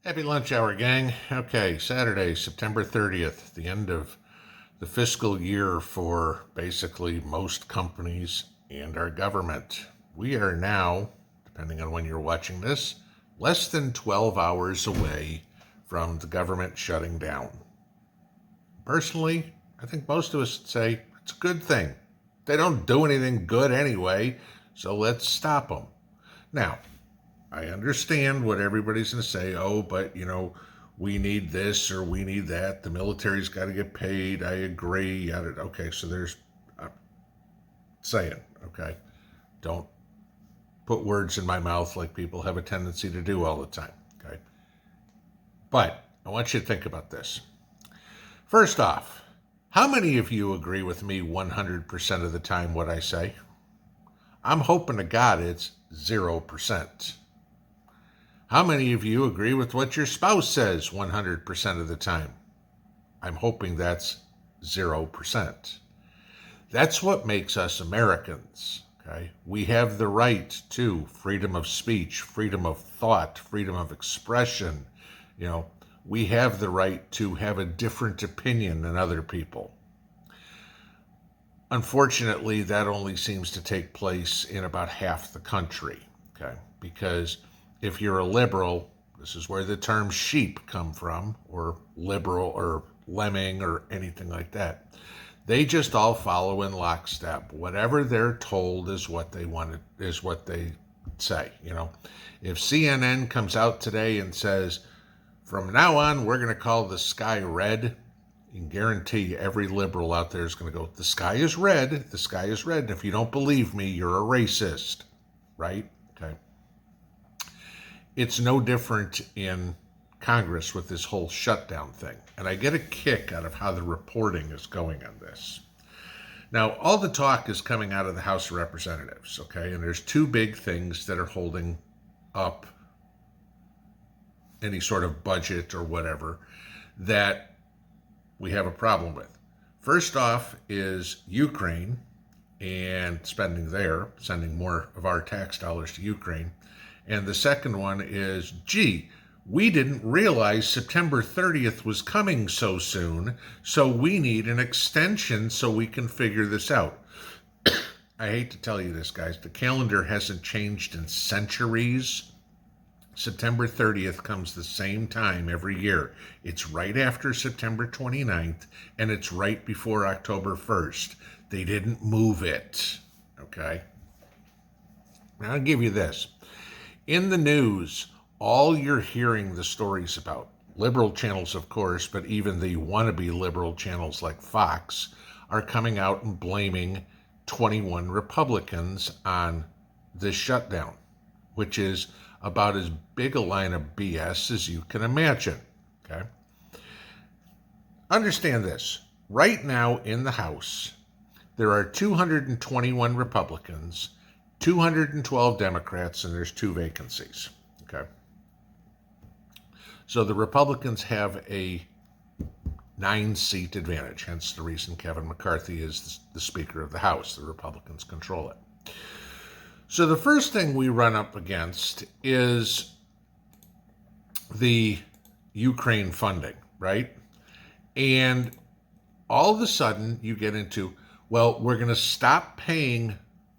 Happy lunch hour, gang. Okay, Saturday, September 30th, the end of the fiscal year for basically most companies and our government. We are now, depending on when you're watching this, less than 12 hours away from the government shutting down. Personally, I think most of us would say it's a good thing. They don't do anything good anyway, so let's stop them. Now, I understand what everybody's going to say. Oh, but we need this or we need that. The military's got to get paid. I agree. Okay, so there's saying, okay, don't put words in my mouth like people have a tendency to do all the time. Okay, but I want you to think about this. First off, how many of you agree with me 100% of the time what I say? I'm hoping to God it's 0%. How many of you agree with what your spouse says 100% of the time? I'm hoping that's 0%. That's what makes us Americans, okay? We have the right to freedom of speech, freedom of thought, freedom of expression. We have the right to have a different opinion than other people. Unfortunately, that only seems to take place in about half the country, okay? Because if you're a liberal, this is where the term sheep come from, or liberal or lemming or anything like that. They just all follow in lockstep. Whatever they're told is what they want, is what they say. If CNN comes out today and says, from now on, we're going to call the sky red, you can guarantee every liberal out there is going to go, the sky is red, the sky is red. And if you don't believe me, you're a racist, right? Okay. It's no different in Congress with this whole shutdown thing. And I get a kick out of how the reporting is going on this. Now, all the talk is coming out of the House of Representatives, okay? And there's two big things that are holding up any sort of budget or whatever that we have a problem with. First off is Ukraine and spending there, sending more of our tax dollars to Ukraine. And the second one is, we didn't realize September 30th was coming so soon, so we need an extension so we can figure this out. I hate to tell you this, guys. The calendar hasn't changed in centuries. September 30th comes the same time every year. It's right after September 29th, and it's right before October 1st. They didn't move it, okay? Now, I'll give you this. In the news, all you're hearing the stories about, liberal channels, of course, but even the wannabe liberal channels like Fox are coming out and blaming 21 Republicans on this shutdown, which is about as big a line of BS as you can imagine, okay? Understand this. Right now in the House, there are 221 Republicans, 212 Democrats, and there's 2 vacancies, okay? So the Republicans have a 9-seat advantage, hence the reason Kevin McCarthy is the Speaker of the House. The Republicans control it. So the first thing we run up against is the Ukraine funding, right? And all of a sudden you get into, well, we're going to stop paying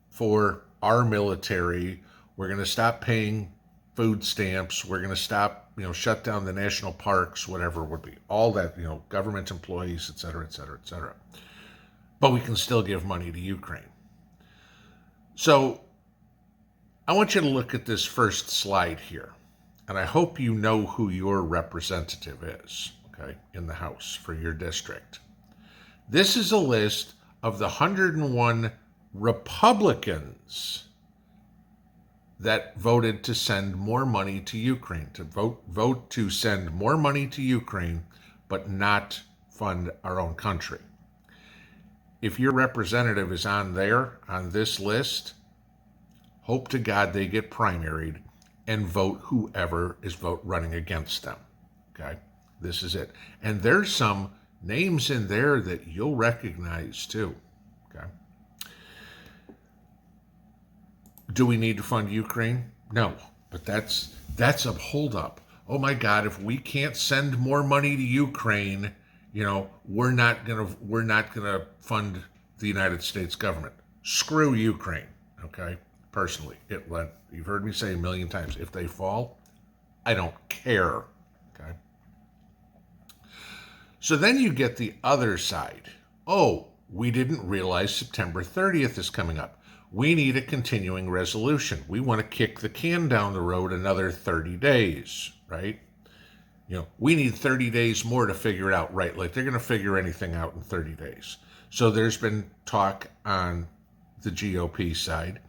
for our military. We're going to stop paying food stamps. We're going to stop, shut down the national parks, whatever it would be. All that, government employees, et cetera, et cetera, et cetera. But we can still give money to Ukraine. So I want you to look at this first slide here. And I hope you know who your representative is, okay, in the House for your district. This is a list of the 101 Republicans that voted to send more money to Ukraine, to vote to send more money to Ukraine, but not fund our own country. If your representative is on this list, hope to God they get primaried and vote whoever is running against them, okay? This is it. And there's some names in there that you'll recognize too, okay? Do we need to fund Ukraine? No, but that's a holdup. oh my God, if we can't send more money to Ukraine, we're not gonna fund the United States government. Screw Ukraine, okay? Personally, you've heard me say a million times, if they fall, I don't care, okay? So then you get the other side. Oh, we didn't realize September 30th is coming up. We need a continuing resolution. We want to kick the can down the road another 30 days, right? We need 30 days more to figure it out, right? Like they're going to figure anything out in 30 days. So there's been talk on the GOP side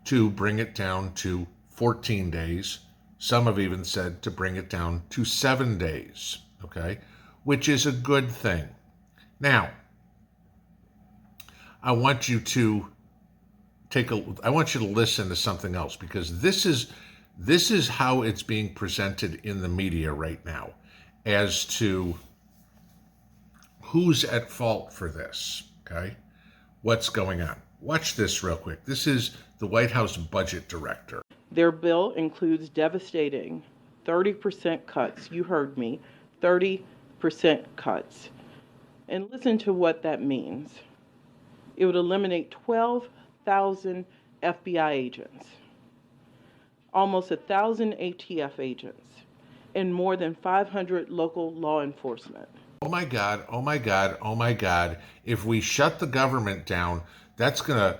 to bring it down to 14 days. Some have even said to bring it down to 7 days, okay? Which is a good thing. Now, I want you to listen to something else, because this is how it's being presented in the media right now as to who's at fault for this, okay? What's going on? Watch this real quick. This is the White House budget director. Their bill includes devastating 30% cuts. You heard me, 30% cuts. And listen to what that means. It would eliminate 12,000 FBI agents, almost 1,000 ATF agents, and more than 500 local law enforcement. Oh my God, oh my God, oh my God. If we shut the government down, that's going to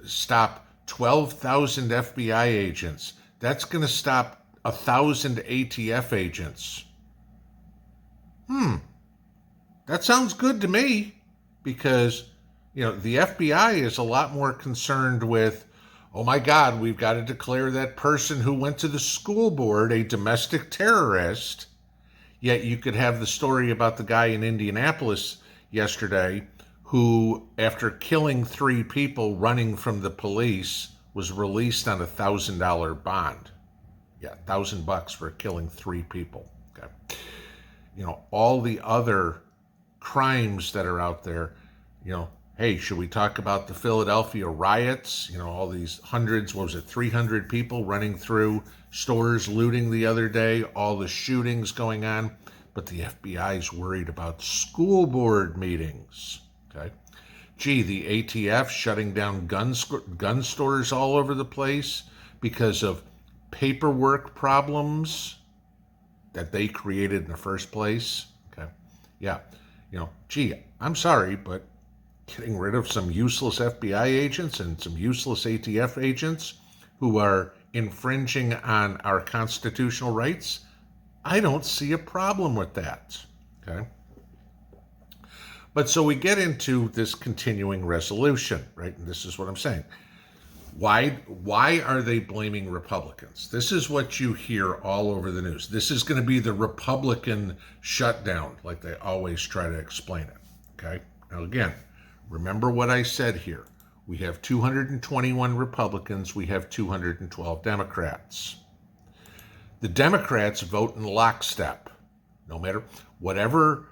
stop 12,000 FBI agents. That's going to stop 1,000 ATF agents. That sounds good to me, because, the FBI is a lot more concerned with, oh my God, we've got to declare that person who went to the school board a domestic terrorist. Yet you could have the story about the guy in Indianapolis yesterday who, after killing 3 people running from the police, was released on a $1,000 bond. Yeah, $1,000 for killing 3 people. Okay. All the other crimes that are out there, hey, should we talk about the Philadelphia riots? All these hundreds, 300 people running through stores looting the other day, all the shootings going on. But the FBI is worried about school board meetings. Okay. Gee, the ATF shutting down gun stores all over the place because of paperwork problems that they created in the first place. Okay. Yeah. Gee, I'm sorry, but getting rid of some useless FBI agents and some useless ATF agents who are infringing on our constitutional rights, I don't see a problem with that. Okay. But so we get into this continuing resolution, right? And this is what I'm saying. Why are they blaming Republicans? This is what you hear all over the news. This is going to be the Republican shutdown, like they always try to explain it. Okay. Now again, remember what I said here. We have 221 Republicans. We have 212 Democrats. The Democrats vote in lockstep. No matter whatever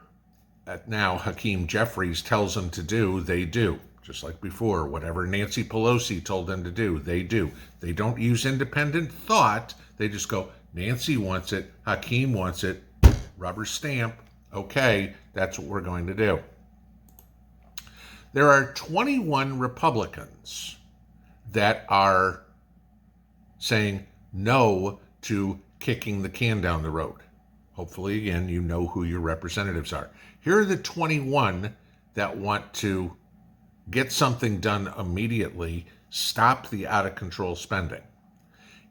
now Hakeem Jeffries tells them to do, they do. Just like before, whatever Nancy Pelosi told them to do, they do. They don't use independent thought. They just go, Nancy wants it, Hakeem wants it, rubber stamp. Okay, that's what we're going to do. There are 21 Republicans that are saying no to kicking the can down the road. Hopefully, again, you know who your representatives are. Here are the 21 that want to get something done immediately, stop the out-of-control spending.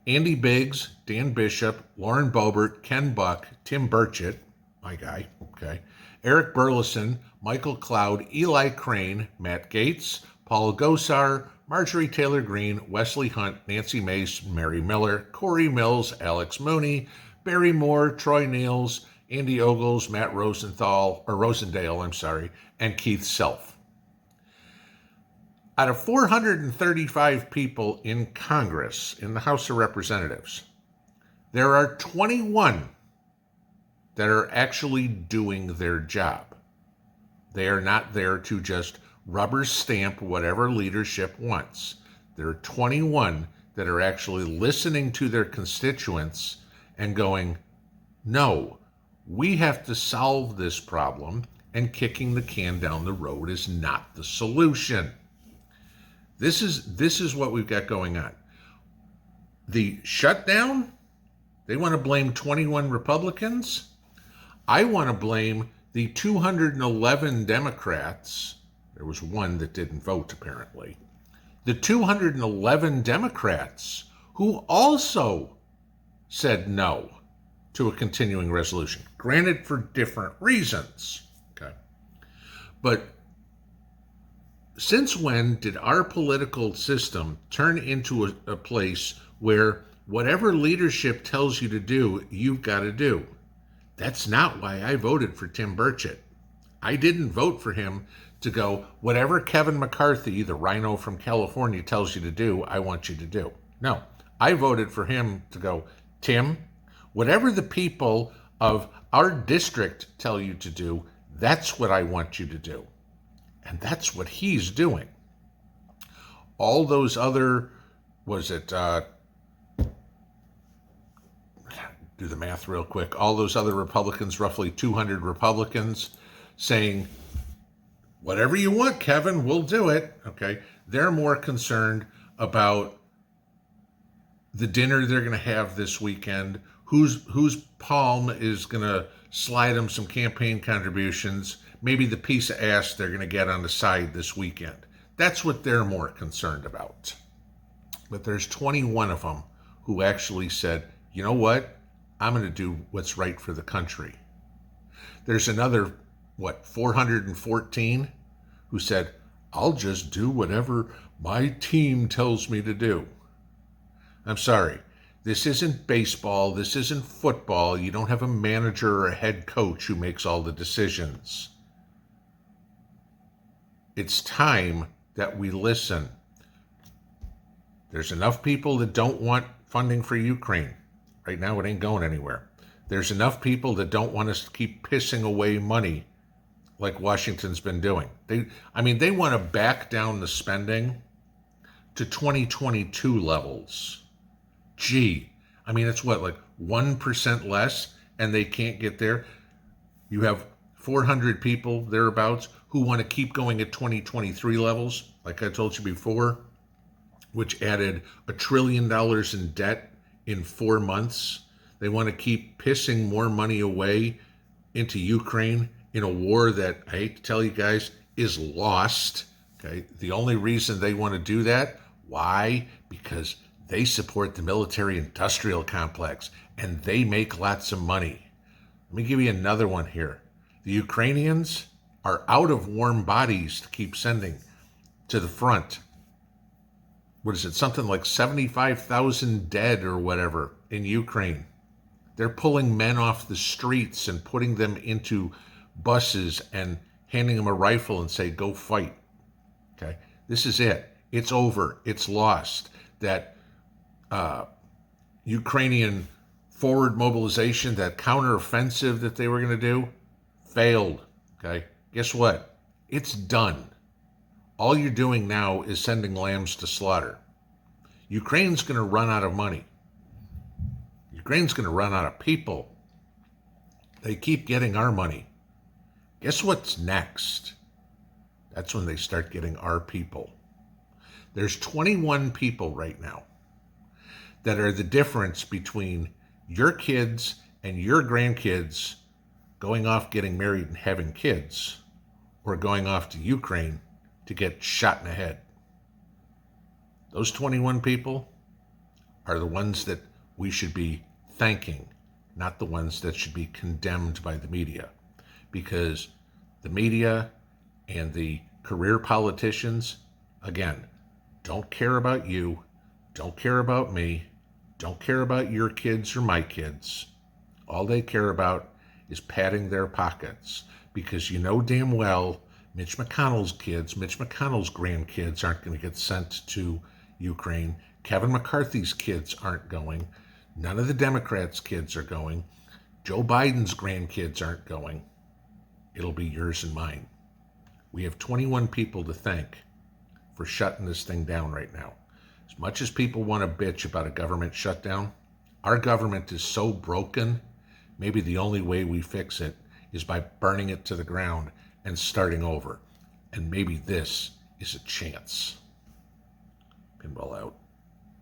Andy Biggs, Dan Bishop, Lauren Boebert, Ken Buck, Tim Burchett, my guy, okay, Eric Burleson, Michael Cloud, Eli Crane, Matt Gaetz, Paul Gosar, Marjorie Taylor Greene, Wesley Hunt, Nancy Mace, Mary Miller, Corey Mills, Alex Mooney, Barry Moore, Troy Niels, Andy Ogles, Matt Rosendale, and Keith Self. Out of 435 people in Congress, in the House of Representatives, there are 21 that are actually doing their job. They are not there to just rubber stamp whatever leadership wants. There are 21 that are actually listening to their constituents and going, No, we have to solve this problem, and kicking the can down the road is not the solution. This is what we've got going on. The shutdown, they want to blame 21 Republicans. I want to blame the 211 Democrats. There was one that didn't vote, apparently. The 211 Democrats who also said no to a continuing resolution. Granted, for different reasons. Okay. But since when did our political system turn into a place where whatever leadership tells you to do, you've got to do? That's not why I voted for Tim Burchett. I didn't vote for him to go, whatever Kevin McCarthy, the rhino from California, tells you to do, I want you to do. No, I voted for him to go, Tim, whatever the people of our district tell you to do, that's what I want you to do. And that's what he's doing. All those other, do the math real quick, all those other Republicans, roughly 200 Republicans, saying, whatever you want, Kevin, we'll do it. Okay. They're more concerned about the dinner they're going to have this weekend, whose palm is going to slide them some campaign contributions, maybe the piece of ass they're going to get on the side this weekend. That's what they're more concerned about. But there's 21 of them who actually said, you know what? I'm going to do what's right for the country. There's another, 414 who said, I'll just do whatever my team tells me to do. I'm sorry. This isn't baseball. This isn't football. You don't have a manager or a head coach who makes all the decisions. It's time that we listen. There's enough people that don't want funding for Ukraine. Right now, it ain't going anywhere. There's enough people that don't want us to keep pissing away money like Washington's been doing. They want to back down the spending to 2022 levels. Gee, it's 1% less, and they can't get there. You have 400 people thereabouts who want to keep going at 2023 levels, like I told you before, which added $1 trillion in debt in 4 months. They want to keep pissing more money away into Ukraine in a war that, I hate to tell you guys, is lost. Okay, the only reason they want to do that, why? Because they support the military-industrial complex, and they make lots of money. Let me give you another one here. The Ukrainians are out of warm bodies to keep sending to the front. Something like 75,000 dead or whatever in Ukraine. They're pulling men off the streets and putting them into buses and handing them a rifle and say, go fight. Okay, this is it. It's over. It's lost. That Ukrainian forward mobilization, that counteroffensive that they were going to do, failed. Okay, guess what? It's done. All you're doing now is sending lambs to slaughter. Ukraine's going to run out of money. Ukraine's going to run out of people. They keep getting our money. Guess what's next? That's when they start getting our people. There's 21 people right now that are the difference between your kids and your grandkids going off getting married and having kids, or going off to Ukraine to get shot in the head. Those 21 people are the ones that we should be thanking, not the ones that should be condemned by the media. Because the media and the career politicians, again, don't care about you, don't care about me, don't care about your kids or my kids. All they care about is padding their pockets, because you know damn well Mitch McConnell's kids, Mitch McConnell's grandkids aren't going to get sent to Ukraine. Kevin McCarthy's kids aren't going. None of the Democrats' kids are going. Joe Biden's grandkids aren't going. It'll be yours and mine. We have 21 people to thank for shutting this thing down right now. As much as people want to bitch about a government shutdown, our government is so broken maybe the only way we fix it is by burning it to the ground and starting over. And maybe this is a chance. Pinball out.